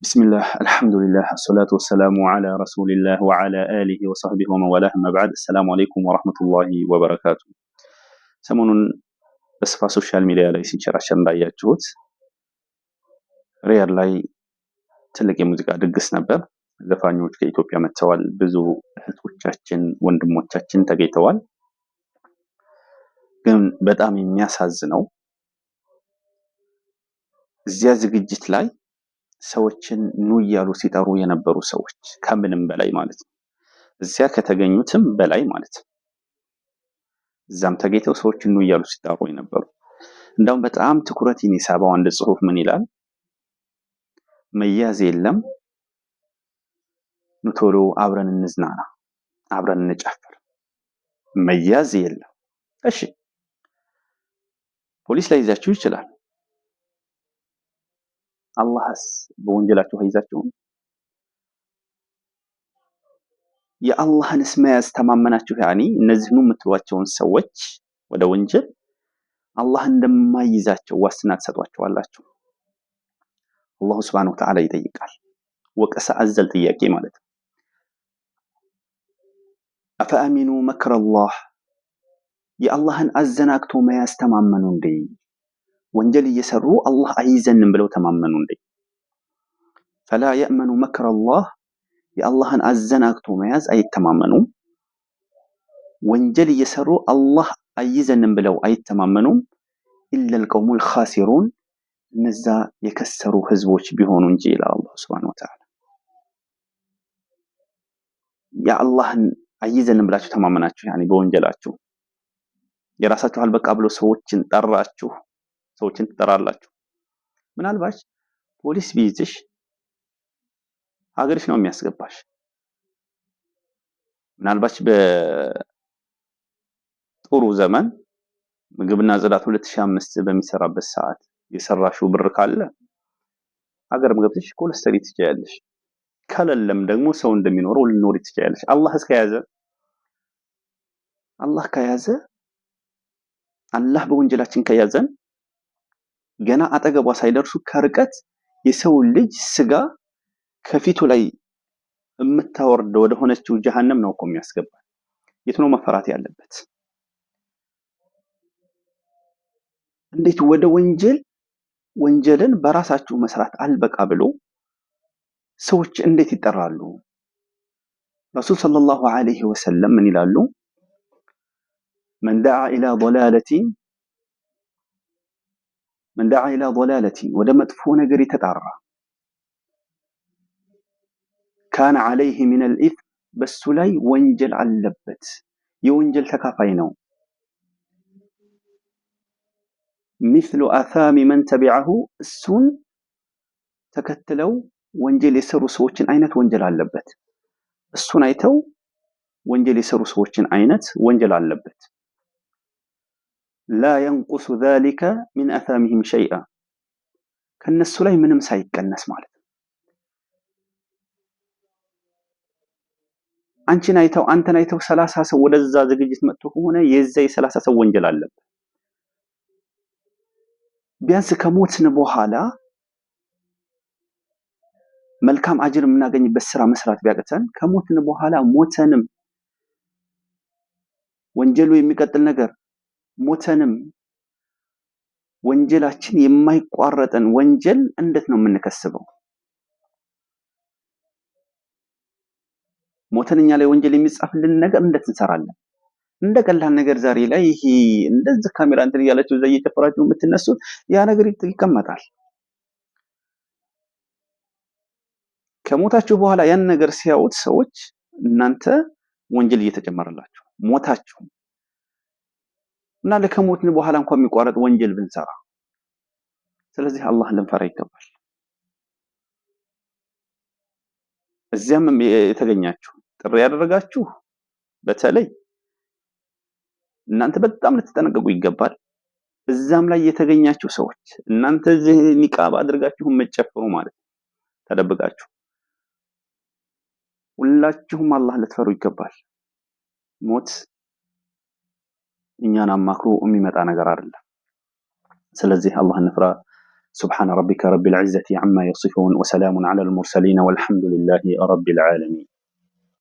بسم الله الحمد لله الصلاة والسلام على رسول الله وعلى آله وصحبه ومن والاه أما بعد السلام عليكم ورحمة الله وبركاته ሰሞኑን በስፋት ሶሻል ሚዲያ ላይ ሲንሸራሸር እንዳያችሁት ሪያድ ላይ ትልቅ የሙዚቃ ድግስ ነበር። ዘፋኞች ከኢትዮጵያ መጥተዋል። ብዙ እህቶቻችን ወንድሞቻችን ተገኝተዋል። ግን በጣም የሚያሳዝነው እዚያ ዝግጅት ላይ ሰዎችን ኑ እያሉ ሲጠሩ የነበሩ ሰዎች ከምንም በላይ ማለት ነው። እዚያ ከተገኙትም በላይ ማለት ነው። እዛም ተገኝተው ሰዎችን ኑ እያሉ ሲጠሩ የነበሩ እንደውም በጣም ትኩረቴን የሳበው አንድ ጽሁፍ ምን ይላል? መያዝ የለም ኑ ቶሎ አብረን እንዝናና፣ አብረን እንጨፍር። መያዝ የለም። እሺ ፖሊስ ላይ ይዛችሁ ይችላል። አላህስ በወንጀላችሁ አይዛችሁም? የአላህንስ መያዝ ተማመናችሁ? ያኒ እነዚህኑ የምትሏቸውን ሰዎች ወደ ወንጀል አላህ እንደማይይዛቸው ዋስትና ትሰጧቸዋላችሁ? አላሁ ሱብሓነሁ ወተዓላ ይጠይቃል። ወቀሳ አዘል ጥያቄ ማለት ነው። አፈአሚኑ መክረላህ የአላህን አዘናግቶ መያዝ ተማመኑ እንዴ? ወንጀል እየሰሩ አላህ አይዘንም ብለው ተማመኑ እንዴ? ፈላ የእመኑ መክረላህ የአላህን አዘናግቶ መያዝ አይተማመኑም። ወንጀል እየሰሩ አላህ አይዘንም ብለው አይተማመኑም። ኢለል ቀውሙል ኻሲሩን እነዛ የከሰሩ ህዝቦች ቢሆኑ እንጂ ይላል አላህ ሱብሓነሁ ወተዓላ። የአላህን አይዘንም ብላችሁ ተማመናችሁ ያኒ በወንጀላችሁ የራሳችሁ አልበቃ ብሎ ሰዎችን ጠራችሁ፣ ሰዎችን ትጠራላችሁ። ምናልባት ፖሊስ ቢይዝሽ ሀገርሽ ነው የሚያስገባሽ። ምናልባት በጥሩ ዘመን ምግብና ጽዳት 2005 በሚሰራበት ሰዓት የሰራሽው ብር ካለ ሀገርም ገብተሽ ኮለስተሪ ትችያለሽ። ከለለም ደግሞ ሰው እንደሚኖረው ልኖር ትችያለሽ። አላህ ከያዘ አላህ በወንጀላችን ከያዘን ገና አጠገቧ ሳይደርሱ ከርቀት የሰው ልጅ ስጋ ከፊቱ ላይ የምታወርድ ወደ ሆነችው ጀሃነም ነው እኮ የሚያስገባ። የት ነው መፈራት ያለበት? እንዴት ወደ ወንጀልን በራሳችሁ መስራት አልበቃ ብሎ ሰዎች እንዴት ይጠራሉ? ረሱል ሰለላሁ ዐለይሂ ወሰለም ምን ይላሉ? መን ደዓ ኢላ ضላለቲን ወደ መጥፎ ነገር የተጣራ ካነ ዐለይሂ ሚነል ኢስም በሱ ላይ ወንጀል አለበት፣ የወንጀል ተካፋይ ነው። ሚስሉ አሳሚ መን ተቢዐሁ እሱን ተከትለው ወንጀል የሰሩ ሰዎችን አይነት ወንጀል አለበት። እሱን አይተው ወንጀል የሰሩ ሰዎችን አይነት ወንጀል አለበት። ላ የንቁሱ ዛሊከ ሚን አሳሚሂም ሸይአ ከነሱ ላይ ምንም ሳይቀነስ ማለት ነው። አንተን አይተው 30 ሰው ወደዛ ዝግጅት መጥቶ ከሆነ የዛ የ30 ሰው ወንጀል አለበት። ቢያንስ ከሞትን በኋላ መልካም አጅር የምናገኝበት ስራ መስራት ቢያቅተን ከሞትን በኋላ ሞተንም ወንጀሉ የሚቀጥል ነገር ሞተንም ወንጀላችን የማይቋረጥን ወንጀል እንዴት ነው የምንከስበው? ሞተንኛ ላይ ወንጀል የሚጻፍልን ነገር እንዴት እንሰራለን? እንደ ቀላል ነገር ዛሬ ላይ ይሄ እንደዚህ ካሜራ እንትን እያላችሁ እዛ እየጨፈራችሁ የምትነሱት ያ ነገር ይቀመጣል። ከሞታችሁ በኋላ ያን ነገር ሲያዩት ሰዎች እናንተ ወንጀል እየተጨመረላችሁ ሞታችሁ እና ለከሞትን በኋላ እንኳን የሚቋረጥ ወንጀል ብንሰራ። ስለዚህ አላህ ልንፈራ ይገባል። እዚያም የተገኛችሁ ጥሪ ያደረጋችሁ በተለይ እናንተ በጣም ልትጠነቀቁ ይገባል። እዛም ላይ የተገኛችሁ ሰዎች እናንተ እዚህ ኒቃብ አድርጋችሁ መጨፈሩ ማለት ተደብቃችሁ ሁላችሁም አላህ ልትፈሩ ይገባል። ሞት እኛን አማክሮ የሚመጣ ነገር አይደለም። ስለዚህ አላህን እንፍራ። سبحان ربك رب العزة عما يصفون وسلام على المرسلين والحمد لله رب العالمين.